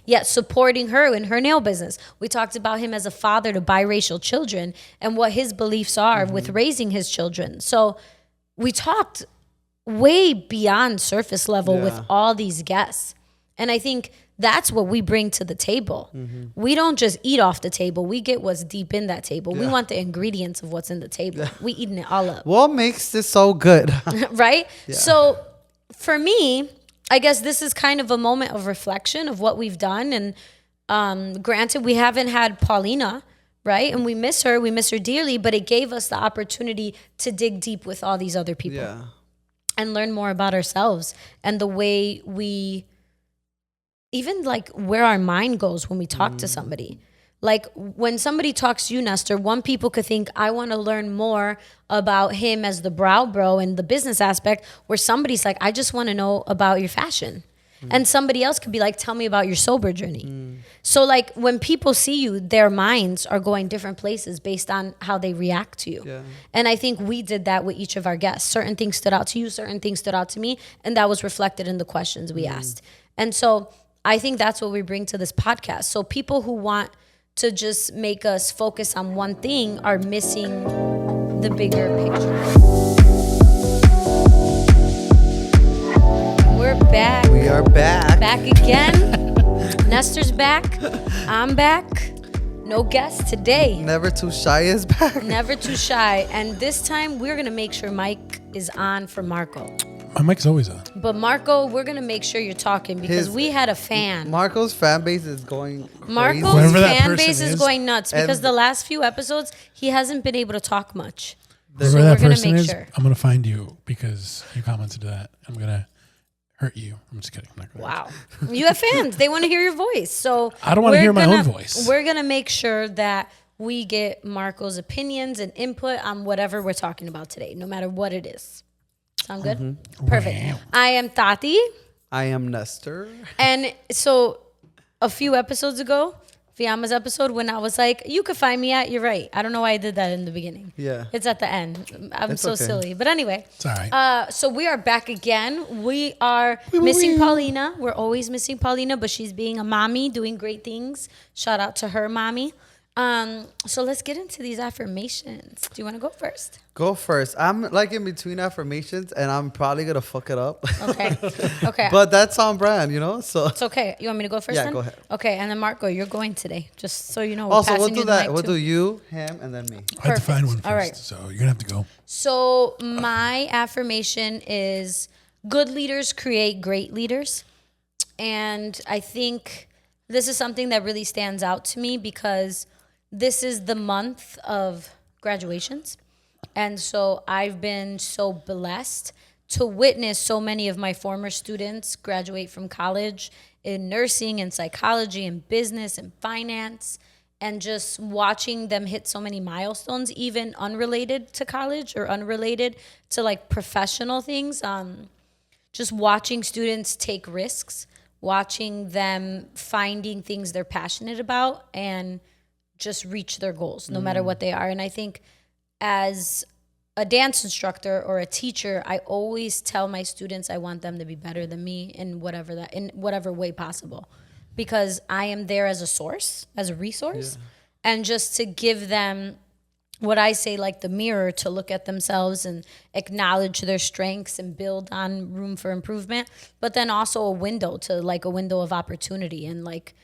yet supporting her in her nail business. We talked about him as a father to biracial children and what his beliefs are with raising his children. So we talked way beyond surface level with all these guests. And I think that's what we bring to the table. We don't just eat off the table. We get what's deep in that table. We want the ingredients of what's in the table. We eating it all up. What makes this so good? Right? Yeah. So for me, I guess this is kind of a moment of reflection of what we've done. And granted, we haven't had Paulina, right? And we miss her dearly, but it gave us the opportunity to dig deep with all these other people and learn more about ourselves and the way we, even like where our mind goes when we talk to somebody. Like when somebody talks to you, Nestor, one people could think, I want to learn more about him as the brow bro and the business aspect, where somebody's like, I just want to know about your fashion. And somebody else could be like, tell me about your sober journey. So like when people see you, their minds are going different places based on how they react to you. Yeah. And I think we did that with each of our guests. Certain things stood out to you, certain things stood out to me, and that was reflected in the questions we asked. And so I think that's what we bring to this podcast. So people who want to just make us focus on one thing are missing the bigger picture. We're back. We are back. Back again. Nestor's back. I'm back. No guest today. Never Too Shy is back. Never Too Shy. And this time we're going to make sure Mike is on for Marco. My mic's always on. But Marco, we're going to make sure you're talking because we had a fan. Marco's fan base is going crazy. Marco's fan base is going nuts because the last few episodes, he hasn't been able to talk much. Whoever that person is, I'm going to find you because you commented that. I'm going to hurt you. I'm just kidding. Wow. You have fans. They want to hear your voice. So I don't want to hear my own voice. We're going to make sure that we get Marco's opinions and input on whatever we're talking about today, no matter what it is. Sound good? Mm-hmm. Perfect. Wow. I am Tati. I am Nestor. And so a few episodes ago, Fiamma's episode, when I was like, you could find me at, you're right. I don't know why I did that in the beginning. Yeah. It's at the end. I'm so silly. But anyway. It's all right. So we are back again. We are missing Paulina. We're always missing Paulina, but she's being a mommy, doing great things. Shout out to her mommy. So let's get into these affirmations. Do you want to go first? Go first. I'm like in between affirmations and I'm probably going to fuck it up. Okay. But that's on brand, you know? So it's okay. You want me to go first then? Yeah, go ahead. Okay, and then Marco, you're going today. Just so you know. Also, we'll do that. We'll do you, him, and then me. I have to find one first. All right. So you're going to have to go. So my affirmation is good leaders create great leaders. And I think this is something that really stands out to me because this is the month of graduations. And so I've been so blessed to witness so many of my former students graduate from college in nursing and psychology and business and finance, and just watching them hit so many milestones, even unrelated to college or unrelated to like professional things. Just watching students take risks, watching them finding things they're passionate about and just reach their goals, no matter what they are. And I think as a dance instructor or a teacher, I always tell my students I want them to be better than me in whatever way possible, because I am there as a source, as a resource, and just to give them what I say, like the mirror, to look at themselves and acknowledge their strengths and build on room for improvement, but then also a window of opportunity, and like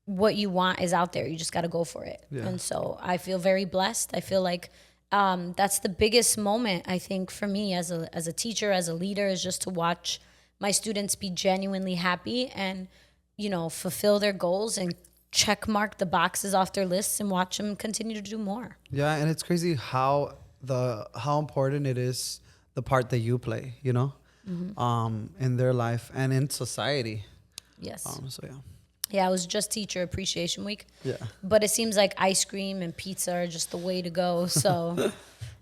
what you want is out there. You just got to go for it. Yeah. And so I feel very blessed. I feel like that's the biggest moment, I think, for me as a teacher, as a leader, is just to watch my students be genuinely happy and, you know, fulfill their goals and check mark the boxes off their lists and watch them continue to do more. Yeah, and it's crazy how important it is, the part that you play, you know, in their life and in society. Yes. So yeah. Yeah, it was just Teacher Appreciation Week. Yeah. But it seems like ice cream and pizza are just the way to go. So,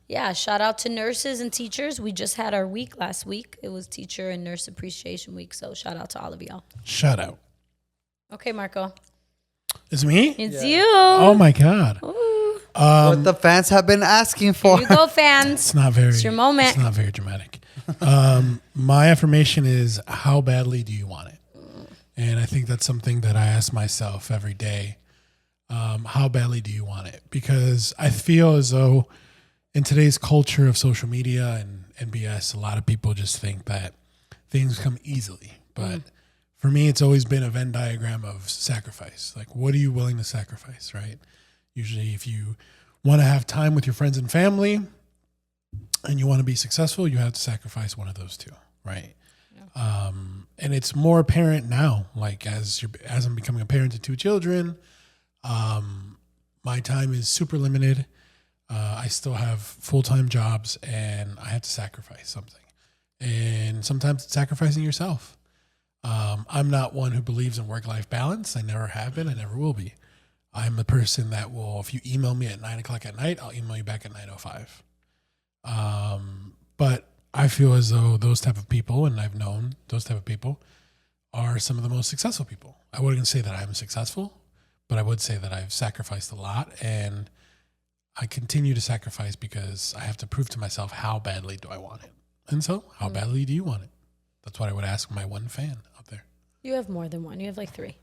yeah, shout out to nurses and teachers. We just had our week last week. It was Teacher and Nurse Appreciation Week. So, shout out to all of y'all. Shout out. Okay, Marco. It's me? It's you. Oh, my God. What the fans have been asking for. Here you go, fans. It's your moment. It's not very dramatic. My affirmation is, how badly do you want it? And I think that's something that I ask myself every day. How badly do you want it? Because I feel as though in today's culture of social media and BS, a lot of people just think that things come easily. But for me, it's always been a Venn diagram of sacrifice. Like, what are you willing to sacrifice, right? Usually, if you want to have time with your friends and family and you want to be successful, you have to sacrifice one of those two, right? Yeah. And it's more apparent now, like as I'm becoming a parent to 2 children, my time is super limited. I still have full-time jobs and I have to sacrifice something. And sometimes it's sacrificing yourself. I'm not one who believes in work-life balance. I never have been. I never will be. I'm the person that will, if you email me at 9:00 at night, I'll email you back at 9:05. But I feel as though those type of people, and I've known those type of people, are some of the most successful people. I wouldn't say that I'm successful, but I would say that I've sacrificed a lot, and I continue to sacrifice because I have to prove to myself how badly do I want it. And so, how badly do you want it? That's what I would ask my one fan out there. You have more than one. You have like 3.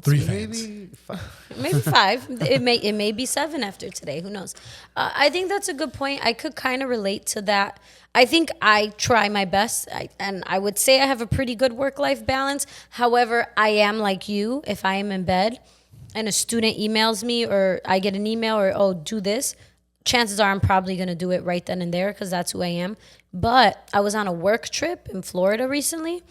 3 fans. Maybe 5. Maybe 5. It may be 7 after today. Who knows? I think that's a good point. I could kind of relate to that. I think I try my best, and I would say I have a pretty good work-life balance. However, I am like you. If I am in bed and a student emails me, or I get an email, or do this, chances are I'm probably going to do it right then and there because that's who I am. But I was on a work trip in Florida recently.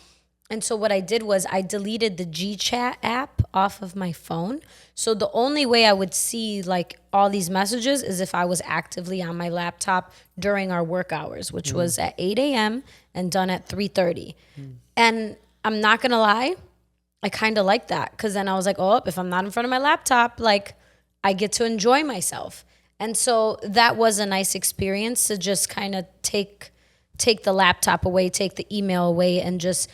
And so what I did was I deleted the GChat app off of my phone. So the only way I would see like all these messages is if I was actively on my laptop during our work hours, which was at 8 a.m. and done at 3:30. And I'm not going to lie, I kind of like that because then I was like, oh, if I'm not in front of my laptop, like I get to enjoy myself. And so that was a nice experience to just kind of take the laptop away, take the email away, and just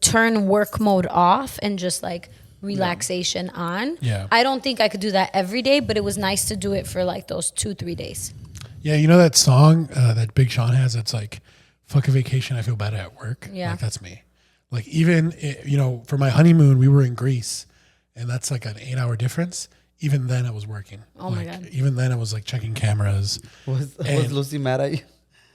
turn work mode off and just like relaxation on. Yeah. I don't think I could do that every day, but it was nice to do it for like those 2-3 days. Yeah, you know that song that Big Sean has that's like, fuck a vacation, I feel better at work? Yeah. Like, that's me. Like, even, for my honeymoon, we were in Greece, and that's like an 8-hour difference. Even then, I was working. Oh, my God. Even then, I was like checking cameras. Was Lucy mad at you?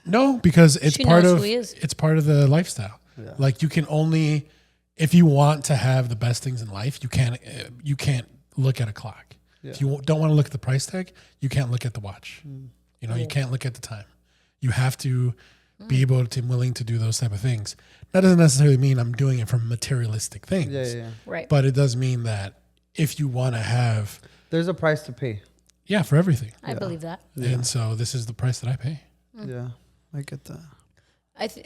No, because it's She part knows of who he is. it's part of the lifestyle. Yeah. Like, you can only, if you want to have the best things in life, you can't look at a clock. Yeah. If you don't want to look at the price tag, you can't look at the watch. You can't look at the time. You have to be able to willing to do those type of things. That doesn't necessarily mean I'm doing it for materialistic things. Yeah. Right. But it does mean that if you want to have, There's a price to pay. for everything. I believe that. Yeah. And so this is the price that I pay. Yeah, I get that.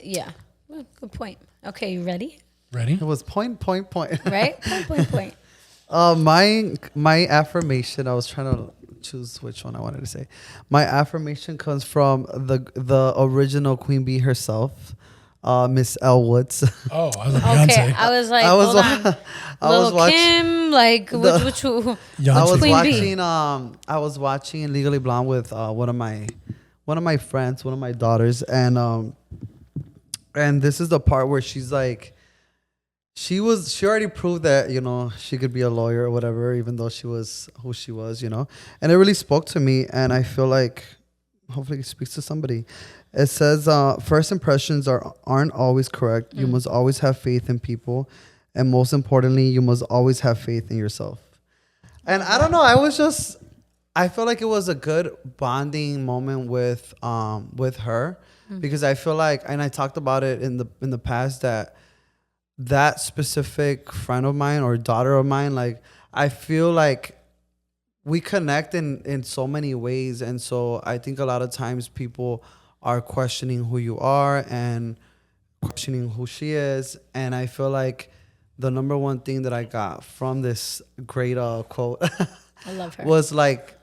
Yeah. Well, good point. Okay, you ready? Ready? It was point. Right? Point. My affirmation, I was trying to choose which one I wanted to say. My affirmation comes from the original Queen Bee herself, Miss Elle Woods. Oh, I was like Beyonce. Okay, I was like, hold on. Lil' Kim, like, which Beyonce. I was watching Legally Blonde with one of my friends, one of my daughters, and this is the part where she's like, she already proved that she could be a lawyer or whatever, even though she was who she was, and it really spoke to me, and I feel like hopefully it speaks to somebody. It says, first impressions aren't always correct. You must always have faith in people, and most importantly, you must always have faith in yourself. And I don't know, I feel like it was a good bonding moment with her, because I feel like, and I talked about it in the past, that specific friend of mine or daughter of mine, like, I feel like we connect in so many ways. And so I think a lot of times people are questioning who you are and questioning who she is. And I feel like the number one thing that I got from this great quote I love her. was like,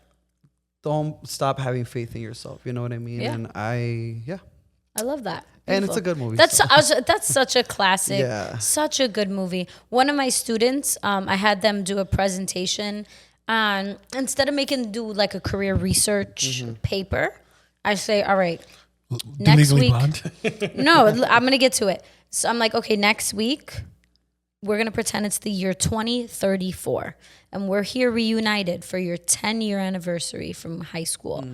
don't stop having faith in yourself. You know what I mean? Yeah. And I love that. and it's a good movie. That's such a classic. Yeah. Such a good movie. One of my students, I had them do a presentation on, instead of making them do like a career research paper, I say, all right, next Legally week. Blonde. No, I'm going to get to it. So I'm like, okay, next week, we're going to pretend it's the year 2034 and we're here reunited for your 10-year anniversary from high school.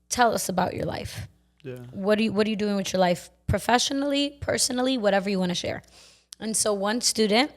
Tell us about your life. Yeah. What are you doing with your life professionally, personally, whatever you want to share? And so one student,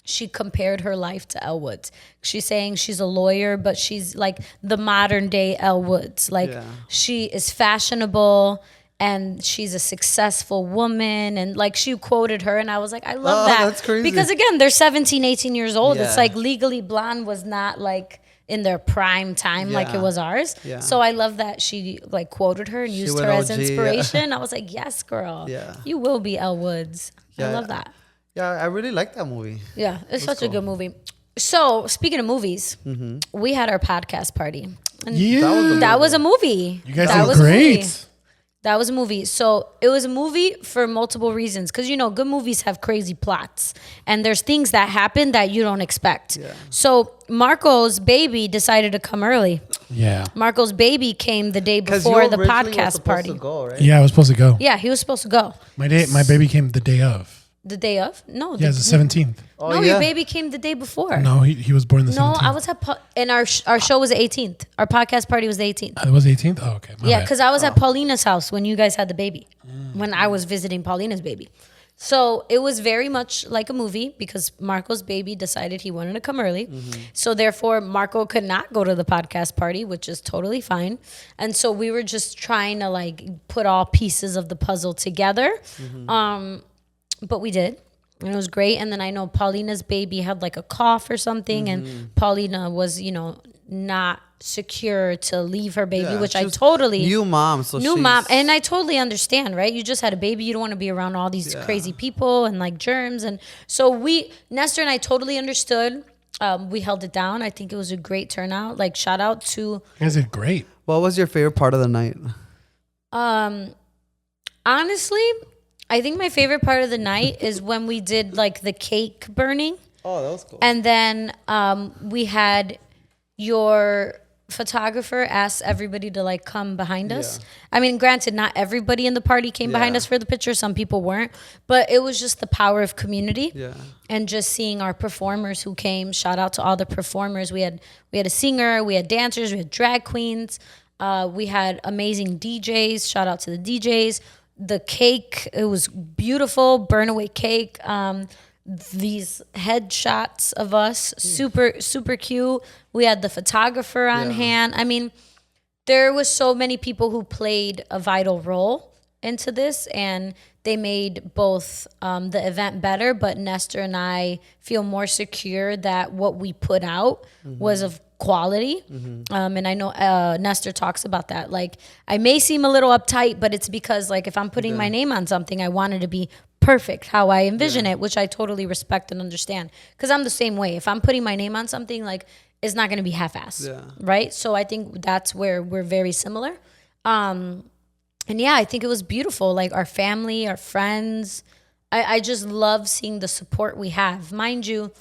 she compared her life to Elle Woods. She's saying she's a lawyer, but she's like the modern day Elle Woods. Like she is fashionable and she's a successful woman. And like she quoted her and I was like, I love that. That's crazy. Because again, they're 17, 18 years old. Yeah. It's like Legally Blonde was not like in their prime time like it Yeah. was ours. Yeah. So I love that she like quoted her and used went her as OG, yeah. inspiration. I was like, yes, girl. Yeah. You will be Elle Woods. I Yeah. love that. Yeah, I really like that movie. Yeah, it's such a cool. good movie. So speaking of movies, we had our podcast party. And Yeah. that was a movie. You guys that did was a movie. great. That was a movie. So it was a movie for multiple reasons. Because, you know, good movies have crazy plots. And there's things that happen that you don't expect. Yeah. So Marco's baby decided to come early. Yeah. Marco's baby came the day Because before the podcast party. To go, right? Yeah, I was supposed to go. Yeah, he was supposed to go. My baby came the day of. The day of? No. Yeah, it's the 17th. Oh, no, yeah. your baby came the day before. No, he was born the 17th. No, I was at and our show was the 18th. Our podcast party was the 18th. It was 18th? Oh, okay. My Yeah, bad. because I was at Paulina's house when you guys had the baby. When I was visiting Paulina's baby. So it was very much like a movie because Marco's baby decided he wanted to come early. So therefore, Marco could not go to the podcast party, which is totally fine. And so we were just trying to like put all pieces of the puzzle together. But we did. And it was great. And then I know Paulina's baby had like a cough or something. And Paulina was, you know, not secure to leave her baby, Yeah, which she I was totally... new mom. So New she's- mom, and I totally understand, right? You just had a baby, you don't want to be around all these crazy people and like germs, and so Nestor and I totally understood. We held it down. I think it was a great turnout. Like shout out to, You guys did great. What was your favorite part of the night? honestly, I think my favorite part of the night is when we did like the cake burning, Oh, that was cool. and then we had your photographer ask everybody to like come behind us. I mean, granted, not everybody in the party came behind Yeah. us for the picture. Some people weren't, but it was just the power of community. Yeah. And just seeing our performers who came. Shout out to all the performers. We had a singer, we had dancers, we had drag queens, we had amazing DJs. Shout out to the DJs. The cake, it was beautiful, burn away cake. These headshots of us, super cute. We had the photographer on hand. I mean, there was so many people who played a vital role into this, and they made both the event better. But Nestor and I feel more secure that what we put out was of quality. And I know Nestor talks about that. Like, I may seem a little uptight, but it's because like if I'm putting my name on something, I want it to be perfect how I envision it, which I totally respect and understand. Because I'm the same way. If I'm putting my name on something, like it's not going to be half-assed, right? So I think that's where we're very similar. And yeah, I think it was beautiful. Like our family, our friends. I just love seeing the support we have. Mind you,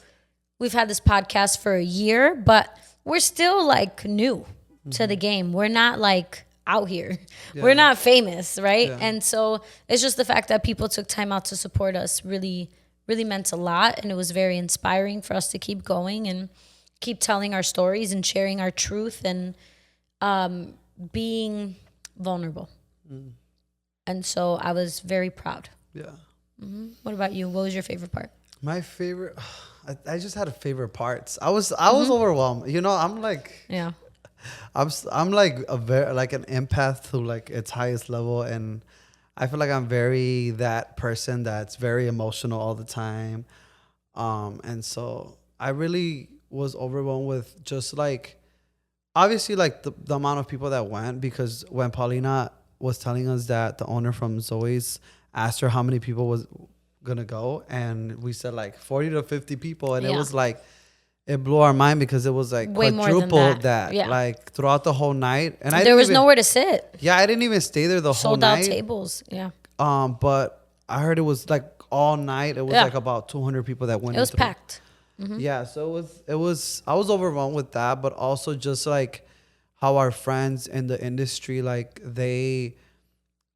we've had this podcast for a year, but we're still like new to the game. We're not like out here. We're not famous, right? And so it's just the fact that people took time out to support us really meant a lot. And it was very inspiring for us to keep going and keep telling our stories and sharing our truth and being vulnerable. And so I was very proud. Yeah. What about you? What was your favorite part? My favorite, I just had a favorite parts. I was overwhelmed. You know, I'm like, Yeah. I'm like a very like an empath to like its highest level, and I feel like I'm very that person that's very emotional all the time, and so I really was overwhelmed with just like obviously like the amount of people that went, because when Paulina was telling us that the owner from Zoe's asked her how many people was gonna go, and we said like 40 to 50 people, and it was like it blew our mind because it was like Way more than quadruple that. Yeah. like throughout the whole night. And There was nowhere to sit. Yeah, I didn't even stay there the whole Sold out night. tables. Yeah. But I heard it was like all night. It was Yeah. like about 200 people that went. It was through. packed. Yeah, so it was I was overwhelmed with that, but also just like how our friends in the industry, like they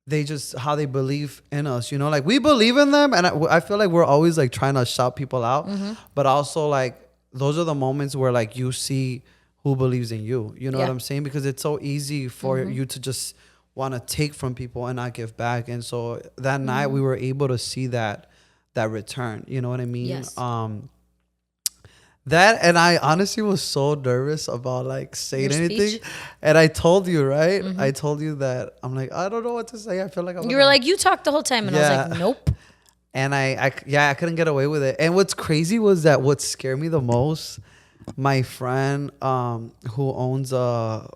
they just how they believe in us, you know, like we believe in them, and I feel like we're always like trying to shout people out, but also like those are the moments where like you see who believes in you, you know what I'm saying, because it's so easy for you to just want to take from people and not give back. And so that night we were able to see that return, you know what I mean? Yes. That, and I honestly was so nervous about like saying Your anything. speech? And I told you, right? I told you that I'm like, I don't know what to say. I feel like I'm You were like, you talked the whole time, and I was like, nope. and I couldn't get away with it. And what's crazy was that what scared me the most, my friend who owns a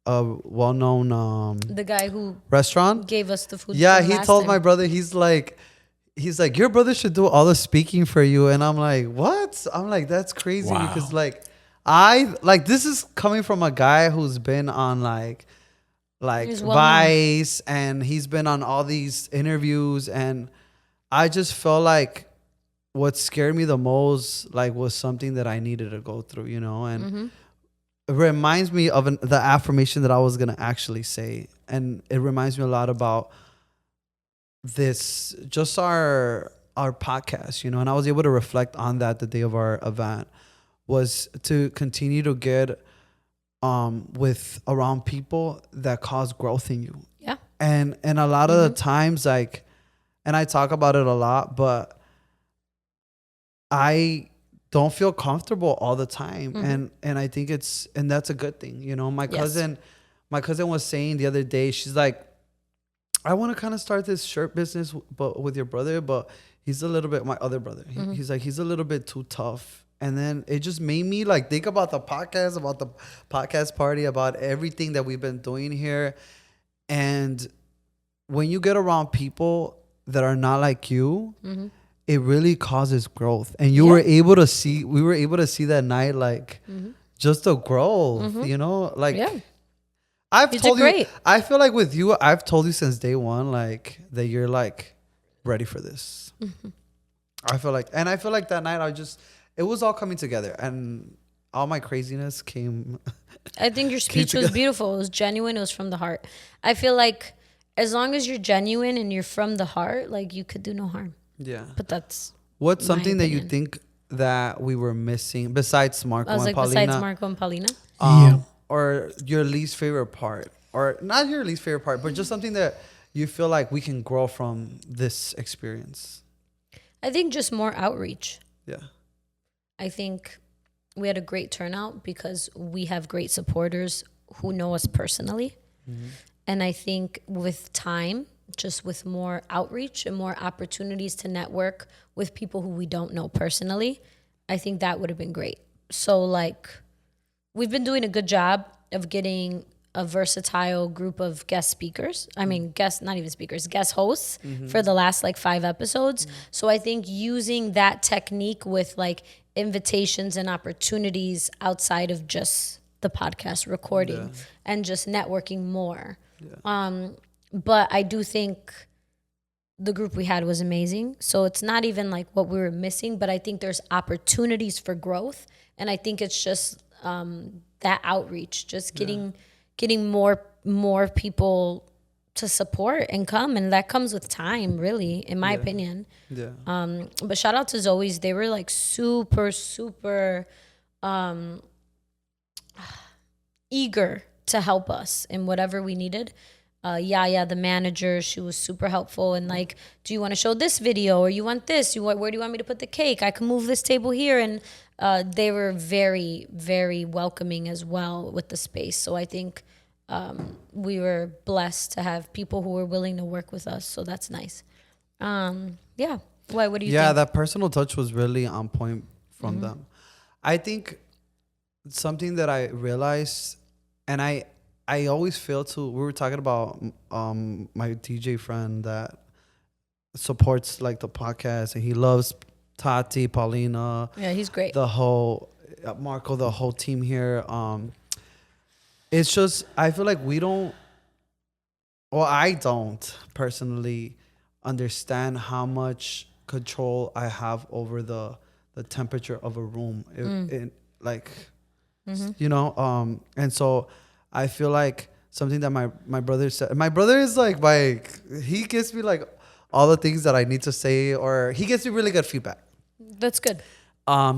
well-known The guy who restaurant. gave us the food. Yeah, from he last told time. my brother, he's like, your brother should do all the speaking for you. And I'm like, what? I'm like, that's crazy. Wow. Because like, this is coming from a guy who's been on like He's well Vice, and he's been on all these interviews. And I just felt like what scared me the most, like, was something that I needed to go through, you know? And it reminds me of the affirmation that I was going to actually say. And it reminds me a lot about this, just our podcast, you know. And I was able to reflect on that the day of our event, was to continue to get with around people that cause growth in you. Yeah. And a lot of the times, like, and I talk about it a lot, but I don't feel comfortable all the time. And I think and that's a good thing, you know. My cousin was saying the other day, she's like, I want to kind of start this shirt business, but with your brother, but he's a little bit, my other brother, he's like, he's a little bit too tough. And then it just made me like think about the podcast party, about everything that we've been doing here. And when you get around people that are not like you, it really causes growth. And we were able to see that night, like just the growth, you know, like I've told you, I feel like with you, I've told you since day one, like, that you're like ready for this. I feel like that night it was all coming together, and all my craziness came. I think your speech was beautiful. It was genuine. It was from the heart. I feel like as long as you're genuine and you're from the heart, like, you could do no harm. Yeah. But that's what's something that you think that we were missing besides Marco and Paulina? Besides Marco and Paulina? Or your least favorite part, or not your least favorite part, but just something that you feel like we can grow from this experience? I think just more outreach. Yeah. I think we had a great turnout because we have great supporters who know us personally. And I think with time, just with more outreach and more opportunities to network with people who we don't know personally, I think that would have been great. So, like, we've been doing a good job of getting a versatile group of guest speakers. I mean, guest hosts for the last like 5 episodes. So I think using that technique with like invitations and opportunities outside of just the podcast recording and just networking more. But I do think the group we had was amazing. So it's not even like what we were missing, but I think there's opportunities for growth. And I think it's just that outreach, just getting more people to support and come, and that comes with time, really, in my opinion. But shout out to Zoe's. They were like super eager to help us in whatever we needed. Yaya, the manager, she was super helpful, and like, do you want to show this video, or you want this? Where do you want me to put the cake? I can move this table here. And they were very, very welcoming as well with the space. So I think we were blessed to have people who were willing to work with us. So that's nice. Yeah. Why? What do you think? Yeah, that personal touch was really on point from them. I think something that I realized, and I always feel too, we were talking about my DJ friend that supports like the podcast, and he loves Tati, Paulina. Yeah, he's great. The whole Marco, the whole team here. It's just, I feel like I don't personally understand how much control I have over the temperature of a room. You know, and so I feel like something that my brother said. My brother is like he gives me like all the things that I need to say, or he gives me really good feedback. That's good.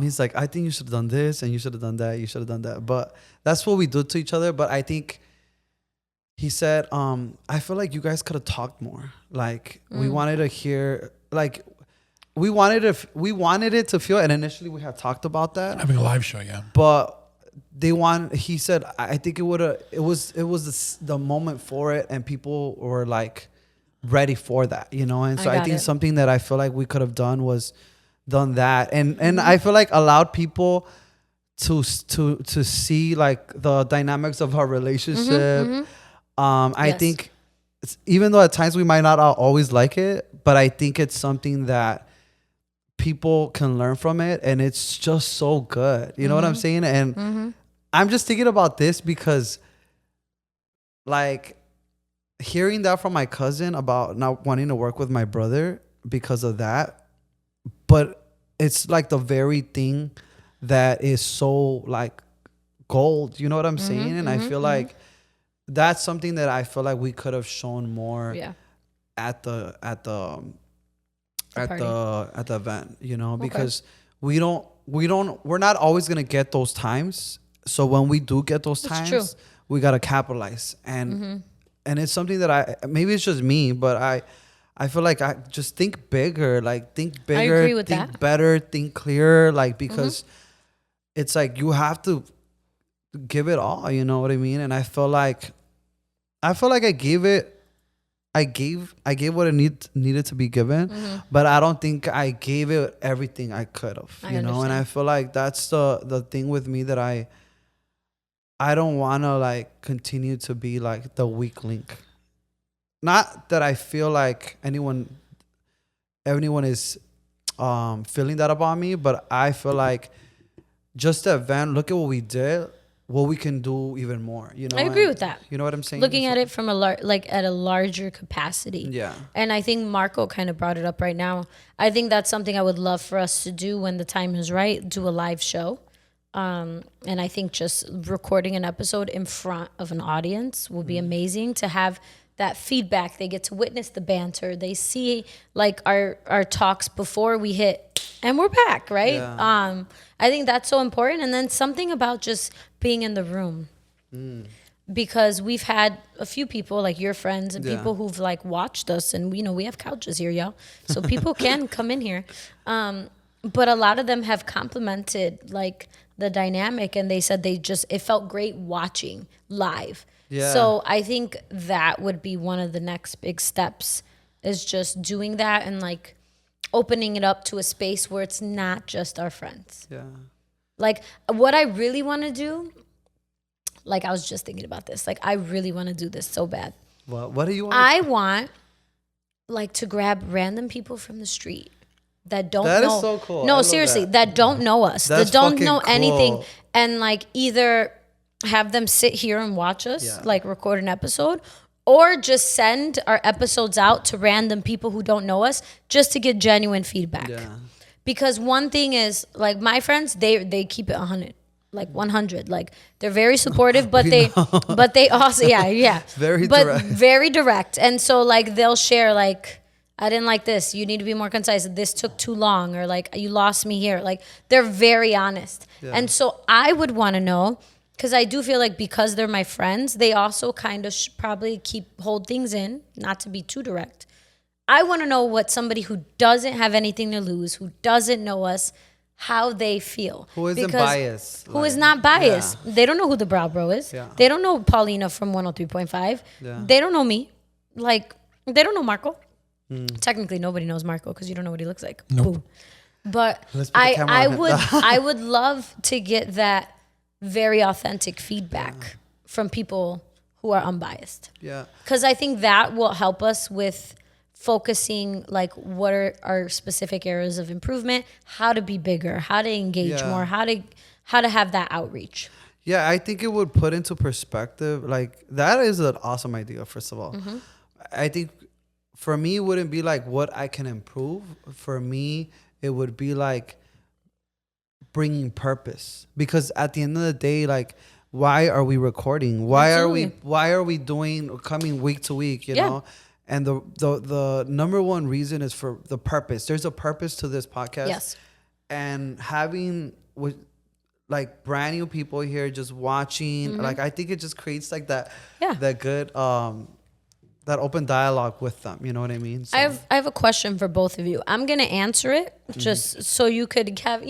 He's like, I think you should have done this and you should have done that. You should have done that. But that's what we do to each other. But I think he said, I feel like you guys could have talked more. Like we wanted to hear, like we wanted it to feel, and initially we had talked about that. Having a live show, yeah. But he said, I think it was the moment for it, and people were like ready for that, you know? And so I think something that I feel like we could have done that. And I feel like allowed people to see like the dynamics of our relationship. I think even though at times we might not always like it, but I think it's something that people can learn from it, and it's just so good. You know what I'm saying? And I'm just thinking about this because like hearing that from my cousin about not wanting to work with my brother because of that, but it's like the very thing that is so like gold. You know what I'm saying? And I feel like that's something that I feel like we could have shown more at the event, you know, because we're not always gonna get those times. So when we do get those times, we gotta capitalize. And it's something that maybe it's just me, but I feel like I just think bigger, think better, think clearer, like, because it's like you have to give it all, you know what I mean? And I feel like I gave what it needed to be given, but I don't think I gave it everything I could have, you know? And I feel like that's the thing with me that I don't want to like continue to be like the weak link. Not that I feel like anyone is feeling that about me, but I feel like just the event, look at what we did, what we can do even more, you know? I agree with that. You know what I'm saying? Looking at it from at a larger capacity. Yeah. And I think Marco kind of brought it up right now. I think that's something I would love for us to do when the time is right, do a live show. And I think just recording an episode in front of an audience will be amazing to have that feedback. They get to witness the banter. They see like our talks before we hit and we're back, right? Yeah. I think that's so important. And then something about just being in the room. Because we've had a few people like your friends and people who've like watched us, and you know, we have couches here, y'all. So people can come in here. But a lot of them have complimented like the dynamic, and they said it felt great watching live. Yeah. So I think that would be one of the next big steps, is just doing that and like opening it up to a space where it's not just our friends. Yeah. Like what I really want to do, like I was just thinking about this, like I really want to do this so bad. What do you want? I want like to grab random people from the street that don't know. That is so cool. No, seriously, that don't know us, that don't know anything, and like either have them sit here and watch us, like record an episode, or just send our episodes out to random people who don't know us just to get genuine feedback. Yeah. Because one thing is, like my friends, they keep it 100, like 100. Like they're very supportive, but they also, very direct. And so like they'll share like, I didn't like this. You need to be more concise. This took too long, or like you lost me here. Like they're very honest. Yeah. And so I would want to know, because I do feel like because they're my friends, they also kind of probably hold things in, not to be too direct. I want to know what somebody who doesn't have anything to lose, who doesn't know us, how they feel. Who isn't biased. Who is not biased. Yeah. They don't know who the Brow Bro is. Yeah. They don't know Paulina from 103.5. Yeah. They don't know me. Like, they don't know Marco. Technically, nobody knows Marco because you don't know what he looks like. Nope. Boom. But I would love to get that very authentic feedback from people who are unbiased. Yeah. Because I think that will help us with focusing, like, what are our specific areas of improvement, how to be bigger, how to engage more, how to have that outreach. Yeah, I think it would put into perspective, like, that is an awesome idea, first of all. Mm-hmm. I think for me, it wouldn't be like what I can improve. For me, it would be like bringing purpose. Because at the end of the day, like, why are we recording? Absolutely. Why are we coming week to week, you Yeah. know? And the number one reason is for the purpose. There's a purpose to this podcast. Yes. And having with like brand new people here just watching, like I think it just creates like that Yeah. that good that open dialogue with them. You know what I mean? So, I have a question for both of you. I'm gonna answer it just so you could have,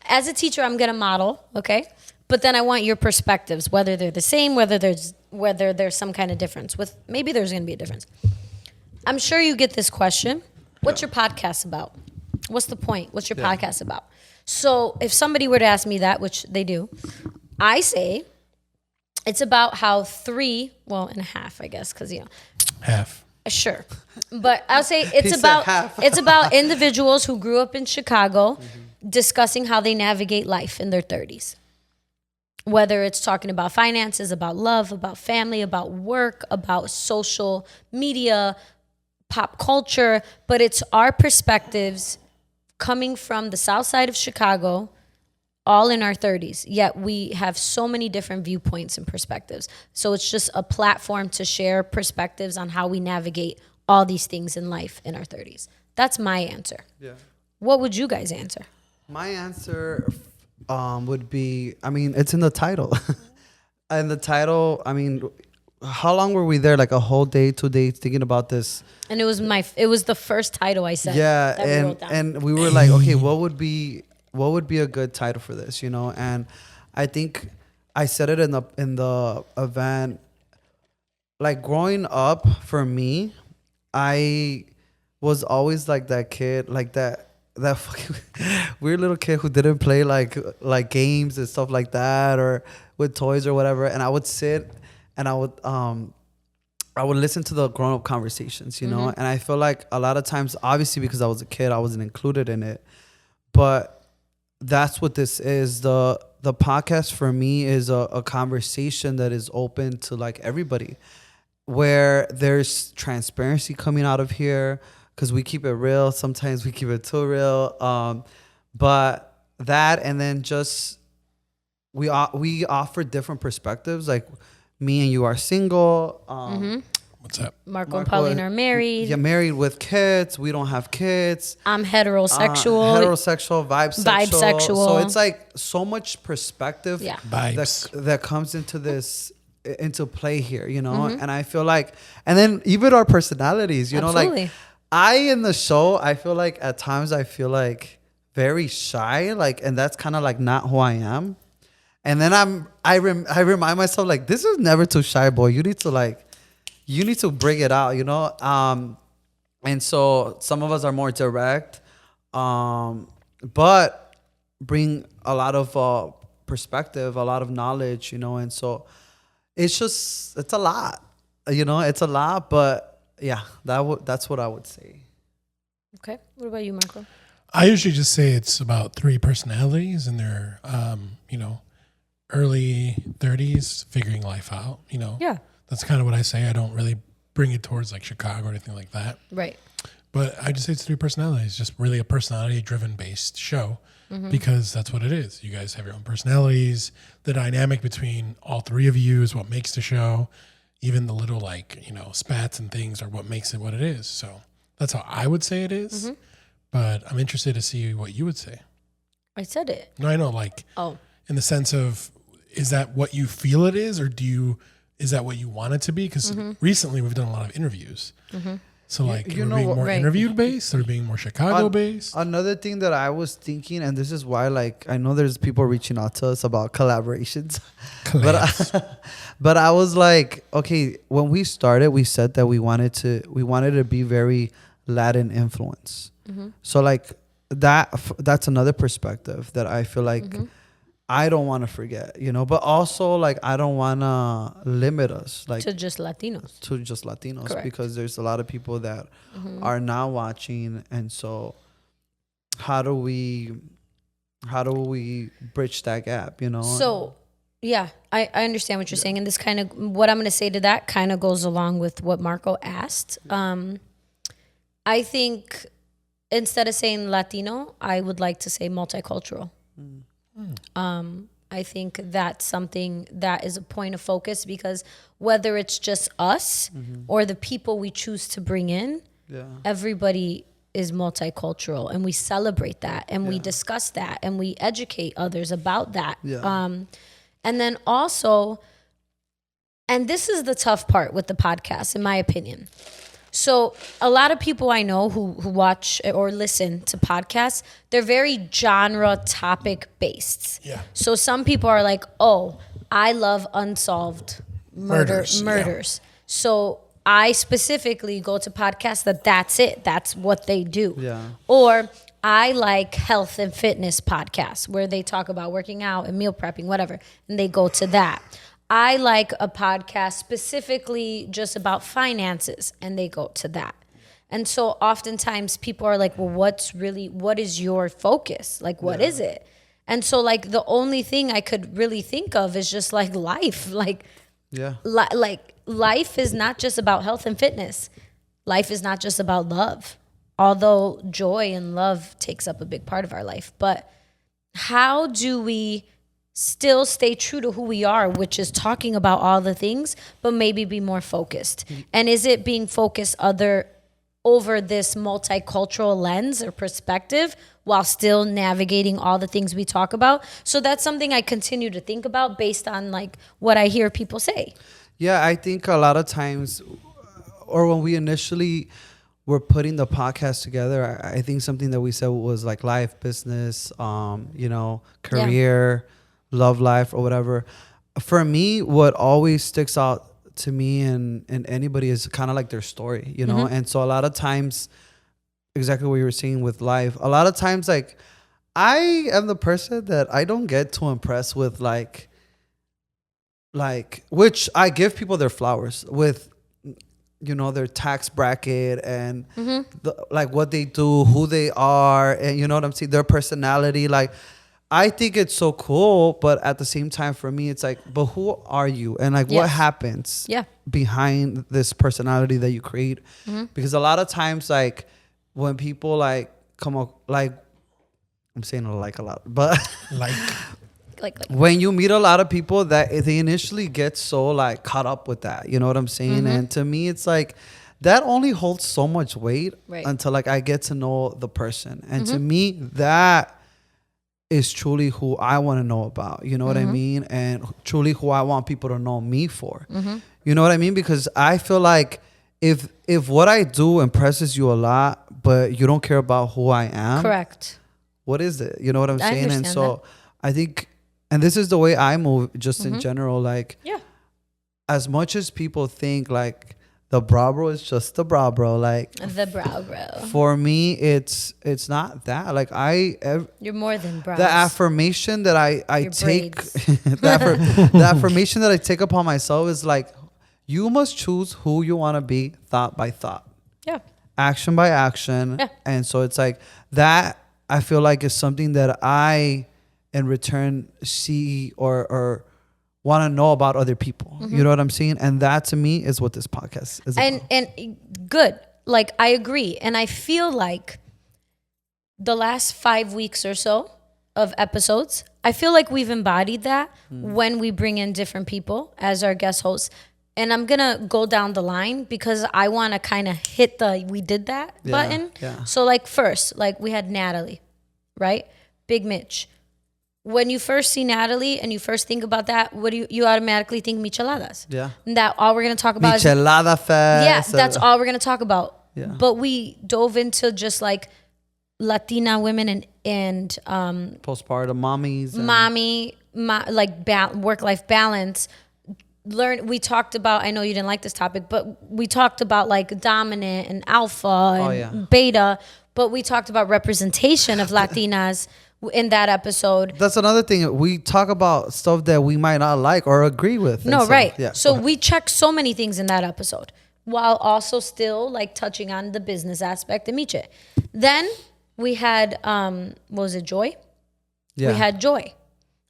as a teacher, I'm gonna model, okay? But then I want your perspectives, whether they're the same, whether there's some kind of difference. With maybe there's gonna be a difference. I'm sure you get this question. What's your podcast about? What's the point? What's your podcast about? So if somebody were to ask me that, which they do, I say it's about how 3.5, I guess, because Half. sure, but I'll say He it's said about half. it's about individuals who grew up in Chicago discussing how they navigate life in their 30s. Whether it's talking about finances, about love, about family, about work, about social media, pop culture, but it's our perspectives coming from the south side of Chicago, all in our 30s, yet we have so many different viewpoints and perspectives. So it's just a platform to share perspectives on how we navigate all these things in life in our 30s. That's my answer. yeah. What would you guys answer? My answer would be, I mean, it's in the title. And the title, I mean, how long were we there? Like a whole day, 2 days thinking about this? And it was the first title I said. Yeah, that we wrote down. and we were like, okay, what would be a good title for this, you know? And I think I said it in the event. Like growing up, for me, I was always like that kid, like that fucking weird little kid who didn't play like games and stuff like that, or with toys or whatever. And I would sit and I would listen to the grown up conversations, you know. And I feel like a lot of times, obviously because I was a kid, I wasn't included in it, but that's what this is. The podcast for me is a conversation that is open to like everybody, where there's transparency coming out of here, because we keep it real. Sometimes we keep it too real. But that, and then just we offer different perspectives. Like me and you are single. What's up? Marco and Pauline are married. Yeah, married with kids. We don't have kids. I'm heterosexual. Heterosexual, vibesexual. So it's like so much perspective Yeah. Vibes. that comes into play here, you know? And I feel like, and then even our personalities, you know, Absolutely. like in the show, I feel like at times I feel like very shy, like, and that's kind of like not who I am. And then I remind myself like, this is never too shy, boy. You need to bring it out, you know? And so some of us are more direct, but bring a lot of perspective, a lot of knowledge, you know? And so it's a lot, you know? It's a lot, but yeah, that's what I would say. Okay. What about you, Marco? I usually just say it's about 3 personalities in their, early 30s, figuring life out, you know? Yeah. That's kind of what I say. I don't really bring it towards like Chicago or anything like that. Right. But I just say it's 3 personalities, just really a personality-driven based show, because that's what it is. You guys have your own personalities. The dynamic between all 3 of you is what makes the show. Even the little spats and things are what makes it what it is. So that's how I would say it is. But I'm interested to see what you would say. I said it. No, I know, in the sense of, is that what you feel it is, or is that what you want it to be? Because recently we've done a lot of interviews. So we're being more right. interviewed based, or being more Chicago based. Another thing that I was thinking, and this is why, like, I know there's people reaching out to us about collaborations, but I was like, okay, when we started, we said that we wanted to be very Latin influence. So like that's another perspective that I feel like I don't want to forget, you know, but also like I don't want to limit us like To just Latinos. Correct. Because there's a lot of people that are now watching, and so how do we bridge that gap, you know? So, yeah, I understand what you're saying. And this kind of, what I'm going to say to that kind of goes along with what Marco asked. I think instead of saying Latino, I would like to say multicultural. I think that's something that is a point of focus, because whether it's just us or the people we choose to bring in, Yeah. everybody is multicultural, and we celebrate that, and we discuss that, and we educate others about that. Yeah. And then also, and this is the tough part with the podcast, in my opinion. So a lot of people I know who watch or listen to podcasts, they're very genre topic based. Yeah. So some people are like, oh, I love unsolved Murders, murders. So I specifically go to podcasts that's it. That's what they do. Yeah. Or I like health and fitness podcasts where they talk about working out and meal prepping, whatever, and they go to that. I like a podcast specifically just about finances, and they go to that. And so oftentimes people are like, well, what is your focus? Like, what is it? And so like the only thing I could really think of is just like life. Like, Yeah. like life is not just about health and fitness. Life is not just about love, although joy and love takes up a big part of our life. But how do we still stay true to who we are, which is talking about all the things, but maybe be more focused? And is it being focused over this multicultural lens or perspective while still navigating all the things we talk about? So that's something I continue to think about based on like what I hear people say. Yeah, I think a lot of times, or when we initially were putting the podcast together, I think something that we said was like life, business, career, love life, or whatever. For me, what always sticks out to me and anybody is kind of like their story, you know? And so a lot of times, exactly what you were saying with life, a lot of times, like, I am the person that I don't get too impressed with like which I give people their flowers with, their tax bracket and like what they do, who they are, and you know what I'm saying, their personality. Like, I think it's so cool, but at the same time, for me, it's like, but who are you? And like, what happens behind this personality that you create? Because a lot of times, like, when people like come up, like, I'm saying like a lot, but Like, when you meet a lot of people that they initially get so like caught up with that, you know what I'm saying? And to me, it's like that only holds so much weight until like I get to know the person. And to me, that is truly who I want to know about, you know what I mean? And truly who I want people to know me for. You know what I mean? Because I feel like if what I do impresses you a lot, but you don't care about who I am, Correct. what is it? You know what I'm saying? And understand so I think, and this is the way I move just in general, like, as much as people think like the bra bro is just the bra bro, like The brow bro. for me, it's not that. Like You're more than brows. the affirmation that I Your take, braids. the affirmation that I take upon myself is like, you must choose who you want to be, thought by thought, action by action. And so it's like that, I feel like is something that I in return see or want to know about other people. You know what I'm saying? And that to me is what this podcast is about. And good. Like, I agree. And I feel like the last 5 weeks or so of episodes, I feel like we've embodied that when we bring in different people as our guest hosts. And I'm going to go down the line because I want to kind of hit the we did that button. Yeah. So like first, like we had Natalie, right? Big Mitch. When you first see Natalie and you first think about that, what do you automatically think micheladas? Yeah. And that all we're going to talk about is Michelada fest. that's all we're going to talk about. Yeah. But we dove into just like Latina women and postpartum mommies. and- work-life balance. We talked about, I know you didn't like this topic, but we talked about like dominant and alpha and beta, but we talked about representation of Latinas in that episode. That's another thing. We talk about stuff that we might not like or agree with. No, and so, right. Yeah. So we checked so many things in that episode while also still like touching on the business aspect of Miche. Then we had, what was it, Joy? Yeah. We had Joy.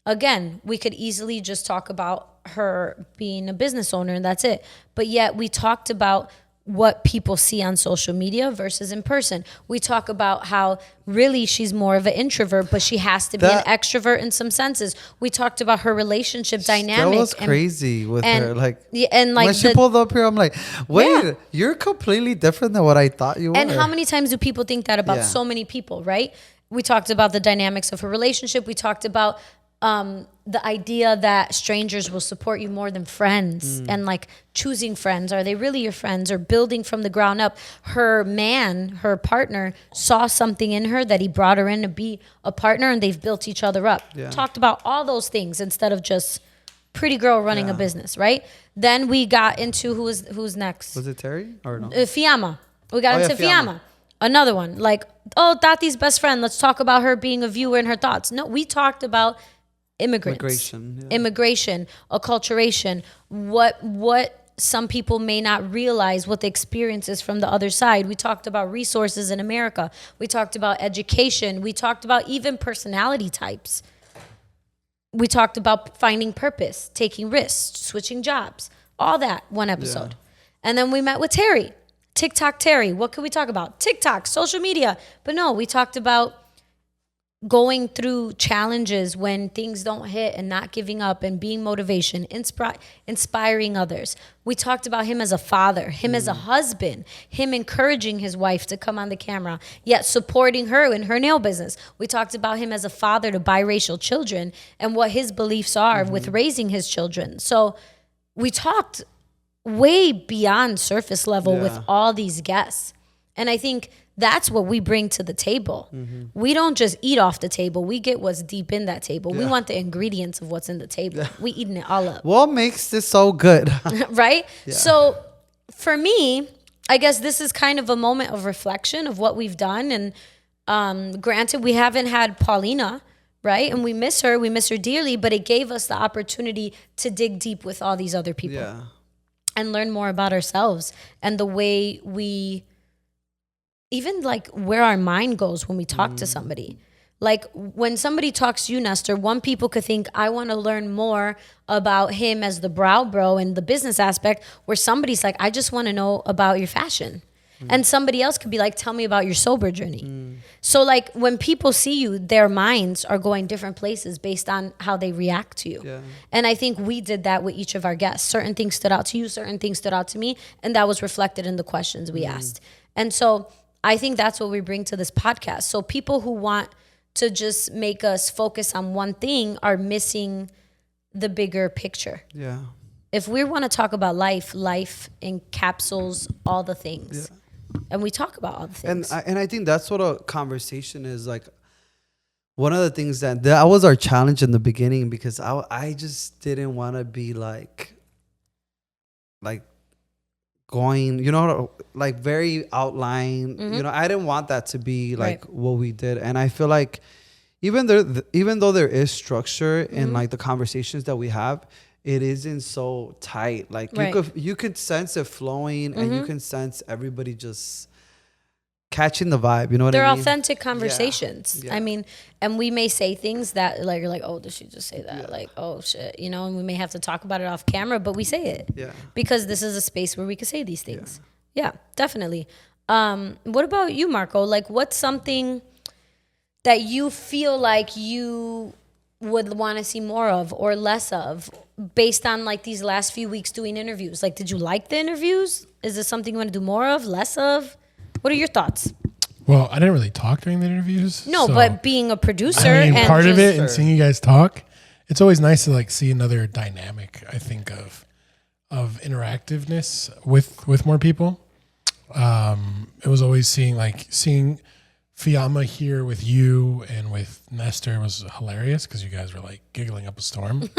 Again, we could easily just talk about her being a business owner and that's it. But yet we talked about what people see on social media versus in person. We talk about how really she's more of an introvert, but she has to be an extrovert in some senses. We talked about her relationship dynamic. That was crazy with her. Like, and like when she pulled up here, I'm like, wait, you're completely different than what I thought you were. And how many times do people think that about so many people, right? We talked about the dynamics of her relationship. We talked about the idea that strangers will support you more than friends, and like choosing friends. Are they really your friends, or building from the ground up? Her partner, saw something in her that he brought her in to be a partner, and they've built each other up. Talked about all those things instead of just pretty girl running a business, right? Then we got into who's next? Was it Terry or no? Fiamma. We got into Fiamma. Another one. Like, oh, Tati's best friend. Let's talk about her being a viewer and her thoughts. No, we talked about immigration, acculturation, what some people may not realize, what the experience is from the other side. We talked about resources in America. We talked about education. We talked about even personality types. We talked about finding purpose, taking risks, switching jobs, all that one episode. And then we met with Terry, TikTok Terry. What could we talk about? TikTok, social media. But no, we talked about going through challenges when things don't hit and not giving up and being motivation, inspiring others. We talked about him as a father, him as a husband, him encouraging his wife to come on the camera, yet supporting her in her nail business. We talked about him as a father to biracial children and what his beliefs are with raising his children. So we talked way beyond surface level with all these guests. And I think that's what we bring to the table. We don't just eat off the table. We get what's deep in that table. We want the ingredients of what's in the table. We eating it all up. What makes this so good? Right? So for me, I guess this is kind of a moment of reflection of what we've done. And granted, we haven't had Paulina, right? And we miss her dearly, but it gave us the opportunity to dig deep with all these other people and learn more about ourselves and the way we, even like where our mind goes when we talk to somebody. Like when somebody talks to you, Nestor, one people could think, I want to learn more about him as the brow bro and the business aspect, where somebody's like, I just want to know about your fashion. And somebody else could be like, tell me about your sober journey. So like when people see you, their minds are going different places based on how they react to you. And I think we did that with each of our guests. Certain things stood out to you, certain things stood out to me, and that was reflected in the questions we asked. And so I think that's what we bring to this podcast. So people who want to just make us focus on one thing are missing the bigger picture. If we want to talk about life encapsulates all the things. And we talk about all the things. And I think that's what a conversation is. Like one of the things that was our challenge in the beginning, because I just didn't want to be like going, you know, like very outline. You know, I didn't want that to be like what we did. And I feel like even though there is structure in like the conversations that we have, it isn't so tight. Like you could sense it flowing, and you can sense everybody just catching the vibe. You know what I mean? They're authentic conversations. I mean, and we may say things that like you're like, oh, did she just say that? Like, oh shit, you know. And we may have to talk about it off camera, but we say it because this is a space where we can say these things. Yeah, definitely. What about you, Marco? Like, what's something that you feel like you would want to see more of or less of based on like these last few weeks doing interviews? Like, did you like the interviews? Is this something you want to do more of, less of? What are your thoughts? Well, I didn't really talk during the interviews. No, so, but being a producer and part of it just, and seeing you guys talk, it's always nice to like see another dynamic, I think, of interactiveness with more people. It was always seeing Fiamma here with you and with Nestor was hilarious because you guys were like giggling up a storm.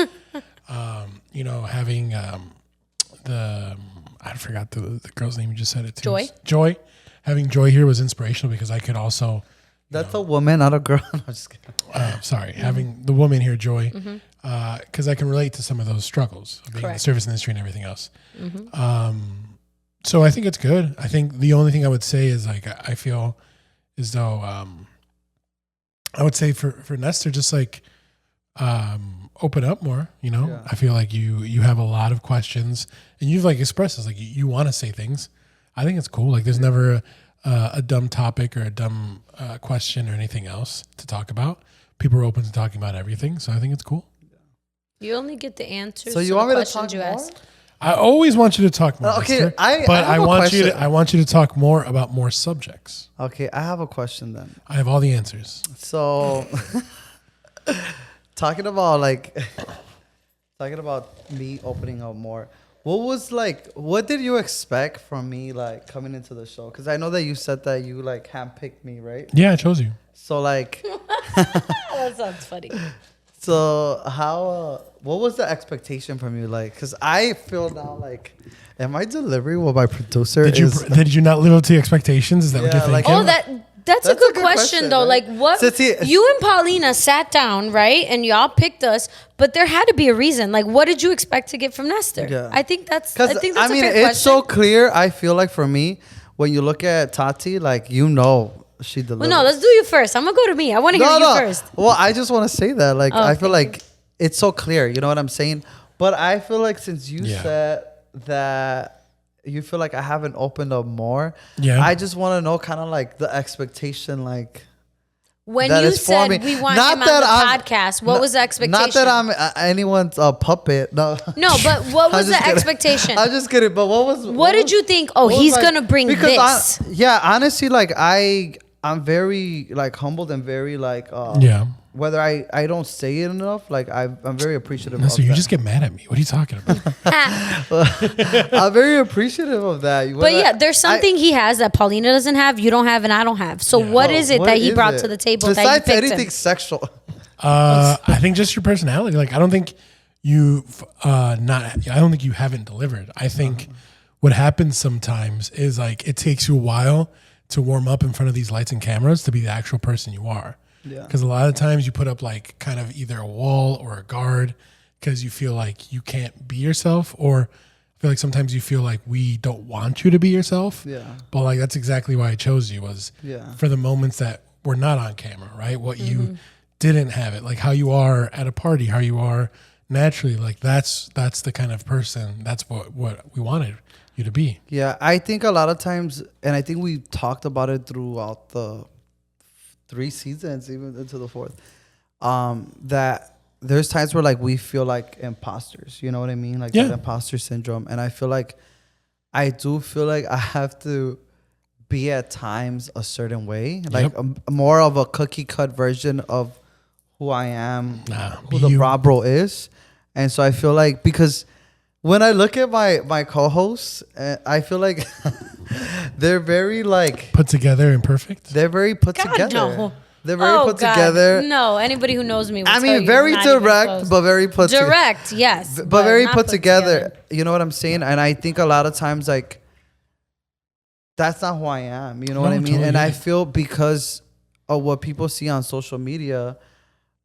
You know, having I forgot the girl's name you just said it to. Joy. Having Joy here was inspirational because I could also. That's a woman, not a girl. No, I'm just kidding. Sorry, having the woman here, Joy, because I can relate to some of those struggles of being in the service industry and everything else. So I think it's good. I think the only thing I would say is like I feel as though I would say for Nestor, just like open up more, you know. I feel like you have a lot of questions and you've like expressed this, like you want to say things. I think it's cool. Like there's never a dumb topic or a dumb question or anything else to talk about. People are open to talking about everything, so I think it's cool. You only get the answers So to you the want me to questions talk you more? ask. I always want you to talk more. Okay, Lester, I but have a want you question. to. I want you to talk more about more subjects. Okay, I have a question then. I have all the answers. So, talking about me opening up more. What did you expect from me like coming into the show? Because I know that you said that you like handpicked me, right? Yeah, I chose you. So like, That sounds funny. so how? What was the expectation from you? Like, because I feel now like, am I delivering what my producer is? Did you not live up to your expectations? Is that what Yeah, you're like- thinking? Oh, that's a good question though. right? Like what So see- you and Paulina sat down, right? And y'all picked us, but there had to be a reason. Like what did you expect to get from Nestor? Yeah. I think that's Because a fair it's question. so clear. I feel like for me, when you look at Tati, like she delivers. Well, no, let's do you first. I'm gonna go to me. I want to hear you first. Well, I just want to say that. Like, I feel thank like it's so clear. You know what I'm saying? But I feel like since you Yeah. said that you feel like I haven't opened up more, Yeah. I just want to know kind of like the expectation, like. When that you is for said me. we want Not him on that the I'm- podcast, what was the expectation? Not that I'm anyone's puppet. No. No, but what I'm was the just kidding. expectation? I'm just kidding. But What did you think? Oh, what was he's my- gonna bring because this. yeah, honestly, like I'm very like humbled and very like Yeah. Whether I don't say it enough, like I'm very appreciative. No, of so you that. just get mad at me. What are you talking about? I'm very appreciative of that. But yeah, there's something he has that Paulina doesn't have, you don't have, and I don't have. So what is it that he brought to the table that you besides picked anything him? sexual? I think just your personality. Like I don't think you I don't think you haven't delivered. I think what happens sometimes is like it takes you a while to warm up in front of these lights and cameras to be the actual person you are. Yeah. Because a lot of times you put up like kind of either a wall or a guard because you feel like you can't be yourself, or I feel like sometimes you feel like we don't want you to be yourself. Yeah. But like that's exactly why I chose you, was Yeah. for the moments that were not on camera, right? What you didn't have it, like how you are at a party, how you are naturally, like that's the kind of person, that's what we wanted you to be. Yeah, I think a lot of times, and I think we talked about it throughout the 3 seasons, even into the 4th, that there's times where like we feel like imposters. You know what I mean? Like Yeah. that imposter syndrome. And I feel like I have to be at times a certain way, like more of a cookie cut version of who I am, who the Rob Bro is. And so I feel like, because when I look at my co-hosts, I feel like they're very like Put together and perfect. they're very put God, together. no. They're very put God. together. No, anybody who knows me will I tell mean, you very not even direct, close. but very put together. direct, yes. But very not put together. You know what I'm saying? And I think a lot of times, like, that's not who I am. You know what I mean? totally And I get it. feel because of what people see on social media,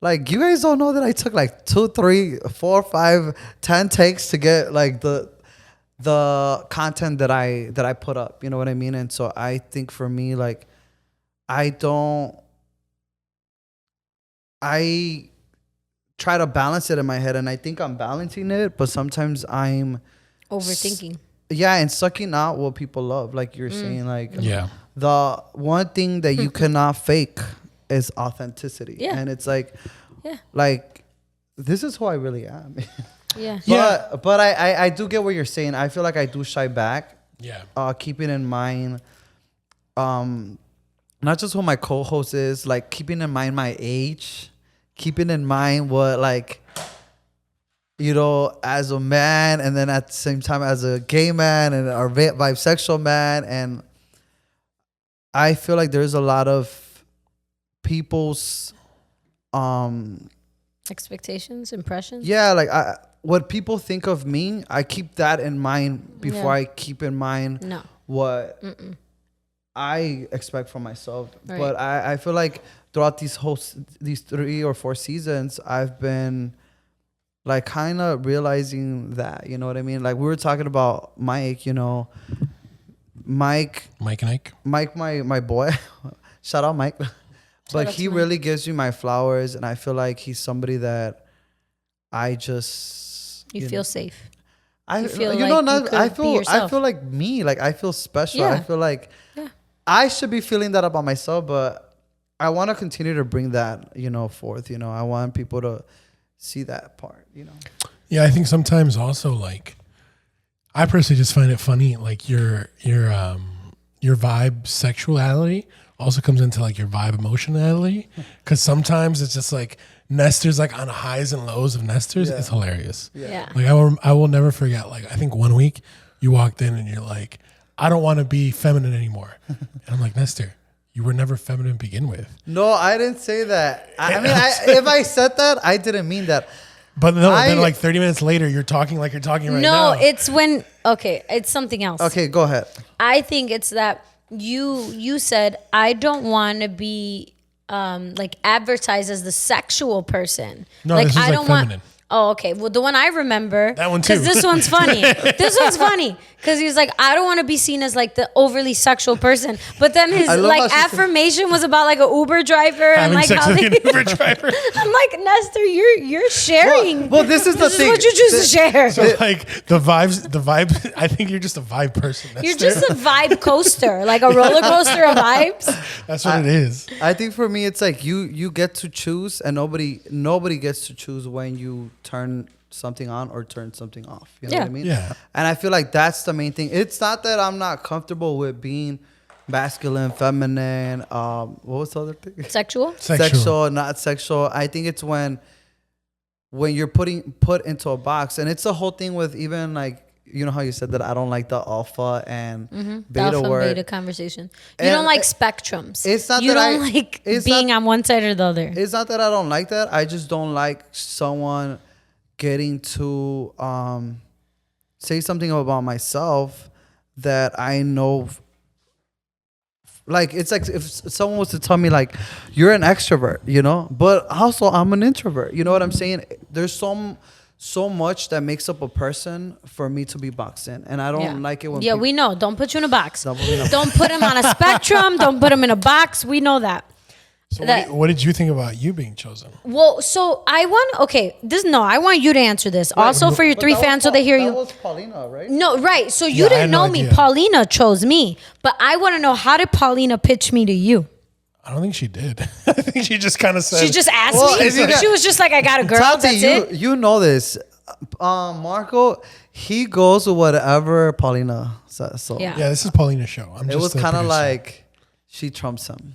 like, you guys don't know that I took like 2, 3, 4, 5, 10 takes to get like the content that I put up. You know what I mean? And so I think for me, like, I try to balance it in my head, and I think I'm balancing it, but sometimes I'm Overthinking. and sucking out what people love, like you're saying. Like, Yeah. the one thing that you cannot fake is authenticity. Yeah. And it's like, Yeah. like, this is who I really am. Yeah. Yeah. But I do get what you're saying. I feel like I do shy back, Yeah. keeping in mind not just who my co-host is, like keeping in mind my age, keeping in mind what, like, you know, as a man, and then at the same time as a gay man and a bisexual man. And I feel like there's a lot of people's Expectations, impressions. yeah, like what people think of me, I keep that in mind before Yeah. I keep in mind No. what I expect from myself. Right. But I feel like throughout these 3 or 4 seasons, I've been like kind of realizing that, you know what I mean? Like, we were talking about Mike, you know, Mike, Mike and Ike. my boy, shout out Mike. But out he to Mike. really gives me my flowers, and I feel like he's somebody that I just You know, feel safe. I feel you like know you not could I be feel yourself. like me, like I feel special. Yeah. I feel like Yeah. I should be feeling that about myself, but I want to continue to bring that, forth. I want people to see that part. Yeah, I think sometimes also like I personally just find it funny, like your vibe sexuality also comes into like your vibe emotionality, because sometimes it's just like Nestor's like on highs and lows of Nestor's. It's hilarious. Yeah. Like I will never forget. Like I think one week you walked in and you're like, I don't want to be feminine anymore, and I'm like, Nestor, you were never feminine to begin with. No, I didn't say that. I mean, if I said that, I didn't mean that. But no, then like 30 minutes later, you're talking like you're talking right now. No, it's when it's something else. Okay, go ahead. I think it's that you said I don't want to be like advertised as the sexual person. No, like this is I like don't feminine. want. Oh, okay. Well, the one I remember. That one too. Because this one's funny. This one's funny because he was like, I don't want to be seen as like the overly sexual person. But then his I love like how she said- affirmation was about like an Uber driver and Having like sex how with they. an Uber driver. I'm like, Nestor, you're sharing. Well, this is the this is thing. what you choose to share. So like the vibe. I think you're just a vibe person. You're Nestor. just a vibe coaster, like a roller coaster of vibes. That's what it is. I think for me, it's like you get to choose, and nobody gets to choose when you turn something on or turn something off. You know what I mean? Yeah. And I feel like that's the main thing. It's not that I'm not comfortable with being masculine, feminine. What was the other thing? Sexual. Sexual, not sexual. I think it's when you're put into a box, and it's the whole thing with even like how you said that I don't like the alpha and The beta alpha word. and beta conversation. You And don't like spectrums. it's not you that don't I- like it's being not- on one side or the other. It's not that I don't like that. I just don't like someone getting to say something about myself that I know. Like, it's like if someone was to tell me like, you're an extrovert, but also I'm an introvert. You know what I'm saying? There's so much that makes up a person for me to be boxed in, and I don't like it when Yeah, people, we know. Don't put you in a box. Don't put me in a Don't put him on a spectrum. Don't put him in a box. We know that. So That- what did you think about you being chosen? Well, so I want you to answer this. Also for your But three that was fans so they hear that you. was Paulina, right? No, right. So you Yeah, I didn't had no know me. idea. Paulina chose me. But I want to know, how did Paulina pitch me to you? I don't think she did. I think she just kind of said. She just asked Well, me. if you got- She was just like, I got a girl. Tati, That's it. you know this. Marco, he goes with whatever Paulina says. So Yeah. Yeah, this is Paulina's show. I'm it just was the kind of producer. like she trumps him.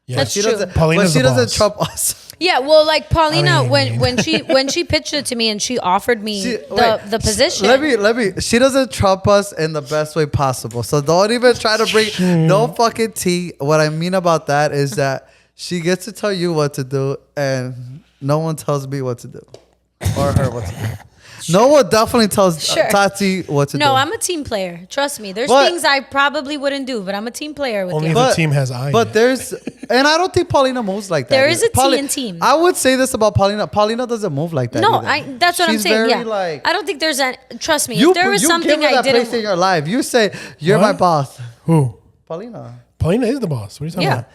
Yeah. That's She true. doesn't. Paulina's but she the doesn't boss. trump us. Yeah, well, like Paulina, I mean- when she pitched it to me and she offered me the position. Let me. She doesn't trump us in the best way possible. So don't even try to bring no fucking tea. What I mean about that is that she gets to tell you what to do, and no one tells me what to do, or her what to do. No one definitely tells Sure. Tati what to do. No, I'm a team player. Trust me. There's But- things I probably wouldn't do, but I'm a team player with Only you. if the team has eyes. But there's, and I don't think Paulina moves like that. There is either. a T in team. I would say this about Paulina. Paulina doesn't move like that. No, either. that's what I'm She's saying. very, Yeah, like, I don't think there's a. Trust me. you, If there was you something give her I that place in didn't. your life. You say you're my What? boss, Who? Paulina. Paulina is the boss. What are you talking Yeah. about?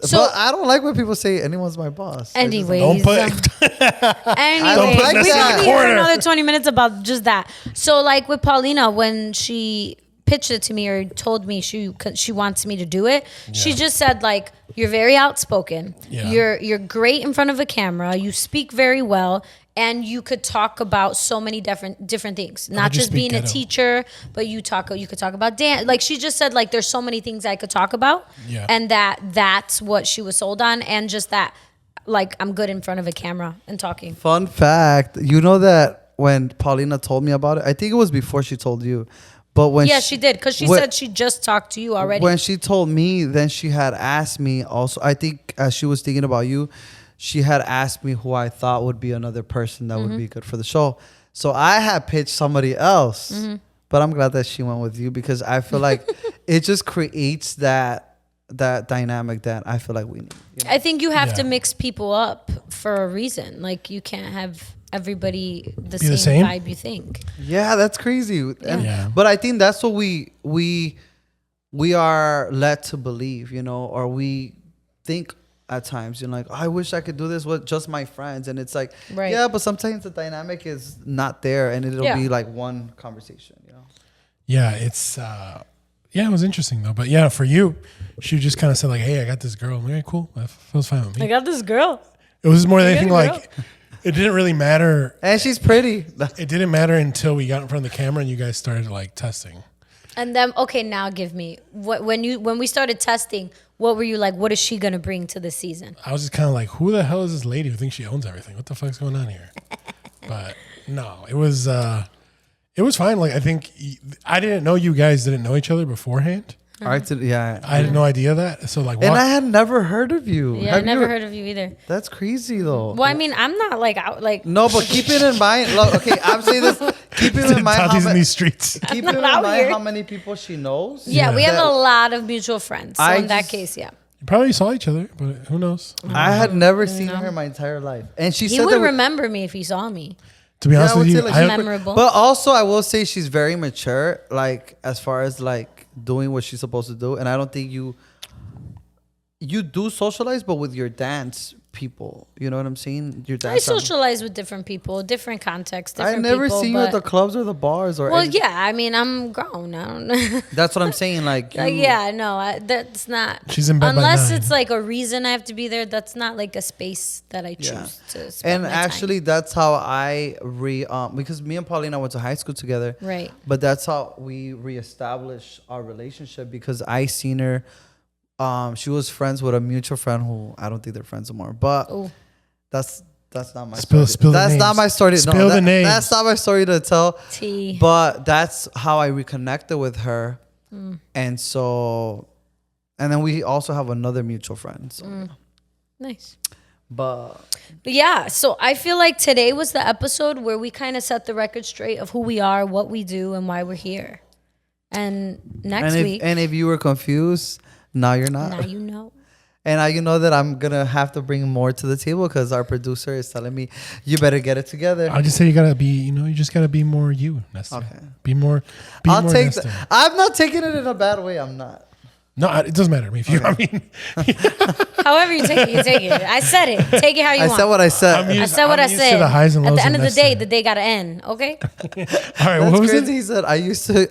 So, but I don't like when people say anyone's my boss. I just- anyways, Don't put. Anyways, Don't put we Nessa don't in need the corner. another 20 minutes about just that. So, like with Paulina, when she pitched it to me or told me she wants me to do it, she just said like, you're very outspoken. Yeah. You're great in front of a camera. You speak very well. And you could talk about so many different things, not just just speak being a ghetto. teacher, but you could talk about dance. Like she just said, like there's so many things I could talk about, Yeah. and that's what she was sold on, and just that, like I'm good in front of a camera and talking. Fun fact: you know that when Paulina told me about it, I think it was before she told you. But when Yeah, she did because she when- said she just talked to you already. When she told me, then she had asked me also. I think as she was thinking about you, she had asked me who I thought would be another person that would be good for the show. So I had pitched somebody else, but I'm glad that she went with you because I feel like it just creates that dynamic that I feel like we need. You know? I think you have to Yeah. mix people up for a reason. Like you can't have everybody the Be the same same? vibe you think. Yeah, that's crazy. And, Yeah. But I think that's what we are led to believe, or we think at times. You're like, I wish I could do this with just my friends. And it's like, Right. yeah, but sometimes the dynamic is not there and it'll Yeah. be like one conversation, you know? Yeah, it's it was interesting though. But yeah, for you, she just kind of said like, "Hey, I got this girl." I'm like, "Okay, cool, that feels fine with I me." got this girl. It was more than anything got a like it didn't really matter. And she's pretty. It didn't matter until we got in front of the camera and you guys started like testing. And then, okay, now give me when we started testing. What were you like? What is she gonna bring to the season? I was just kind of like, "Who the hell is this lady who thinks she owns everything? What the fuck's going on here?" But no, it was fine. Like I think I didn't know you guys didn't know each other beforehand. Yeah. I had no idea that. So like, And I had never heard of you. Yeah, I Have never you- heard of you either. That's crazy though. Well, I mean, I'm not like out like. No, but keep it in mind. Look, okay, I'm saying this. Keep it in mind. How Tati's in ma- these streets. keep I'm it in not out mind here. how many people she knows. Yeah, we have That- a lot of mutual friends. So I in that just- case, yeah, You probably saw each other, but who knows? I had never seen her my entire life, and she he said would that. remember me if he saw me. To be honest I with would you, say, like, I, she's Memorable. But also, I will say she's very mature, like as far as like doing what she's supposed to do, and I don't think you do socialize, but with your dance people, you know what I'm saying? Your I dance. socialize with different people, different contexts, I different never people. seen you at the but- clubs or the bars or. Well, any- yeah, I mean, I'm grown. I don't know. That's what I'm saying. Like, Like, you- yeah, no, that's not. She's in bed by unless 9. it's like a reason I have to be there. That's not like a space that I choose Yeah. to spend And my time. actually, that's how I because me and Paulina went to high school together. Right. But that's how we reestablished our relationship because I seen her. She was friends with a mutual friend who I don't think they're friends anymore. But Oh, that's not my Spill- story. spill the That's not names. my story. Spill the names. That's not my story to tell. tea. But that's how I reconnected with her. Mm. And so, and then we also have another mutual friend. So. Mm. Nice. But But yeah, so I feel like today was the episode where we kind of set the record straight of who we are, what we do, and why we're here. And next week, and if you were confused, now you're not. now you know. And now you know that I'm gonna have to bring more to the table because our producer is telling me you better get it together. I just say you gotta be, you just gotta be more you, Nestor. Okay. Be more. I'll more take Nestor. that. I'm not taking it in a bad way. I'm not. No, it doesn't matter to me. If you, I mean, However you take it, you take it. I said it. Take it how you I want. said what I said. I'm I said what I'm I used said. to the highs and At lows the end of the Nestor. day, the day got to end. Okay. All right, That's what was crazy. it? He said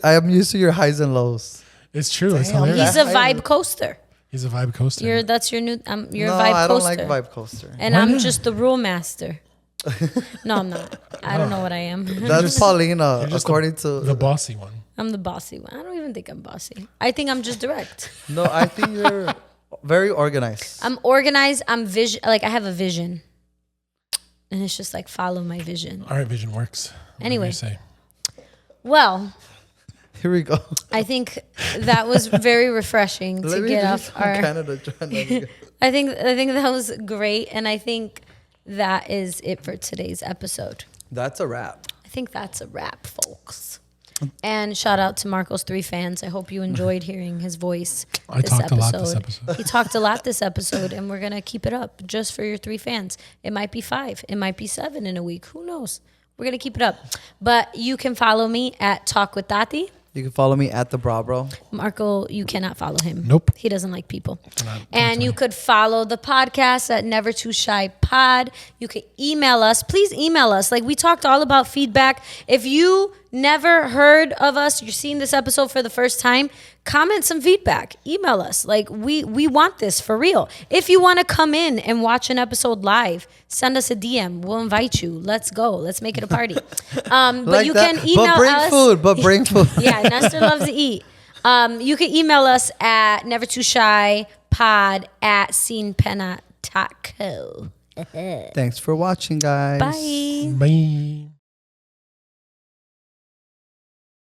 I am used to your highs and lows. It's true. It's Damn. hilarious. He's a I- vibe coaster. He's a vibe coaster. That's your new. You're No, a vibe I don't coaster. like vibe coaster. And Why I'm not? just the rule master. No, I'm not. I don't know what I am. That's Paulina, You're just according to the bossy one. I'm the bossy one. I don't even think I'm bossy. I think I'm just direct. No, I think you're very organized. I'm organized. I'm vision. Like I have a vision, and it's just like follow my vision. All right, vision works. Whatever Anyway. you say. Well, Here we go. I think that was very refreshing Let to me get drink off from our. Canada. Try not to get- I think that was great, and I think that is it for today's episode. That's a wrap. I think that's a wrap, folks. And shout out to Marco's 3 fans. I hope you enjoyed hearing his voice. I talked a lot this episode. He talked a lot this episode, and we're going to keep it up just for your 3 fans. It might be 5. It might be 7 in a week. Who knows? We're going to keep it up. But you can follow me at Talk with Tati. You can follow me at the Bra Bro. Marco, you cannot follow him. Nope. He doesn't like people. Not And you could follow the podcast at Never Too Shy Pod. You could email us. Please email us. Like we talked all about feedback. If you never heard of us, you're seeing this episode for the first time, comment some feedback. Email us. Like we want this for real. If you want to come in and watch an episode live, send us a DM. We'll invite you. Let's go. Let's make it a party. But Like you that. can email But bring us. food. But bring food. Yeah, Nestor loves to eat. You can email us at nevertooshypod@scenepena.co. Thanks for watching, guys. Bye. Bye.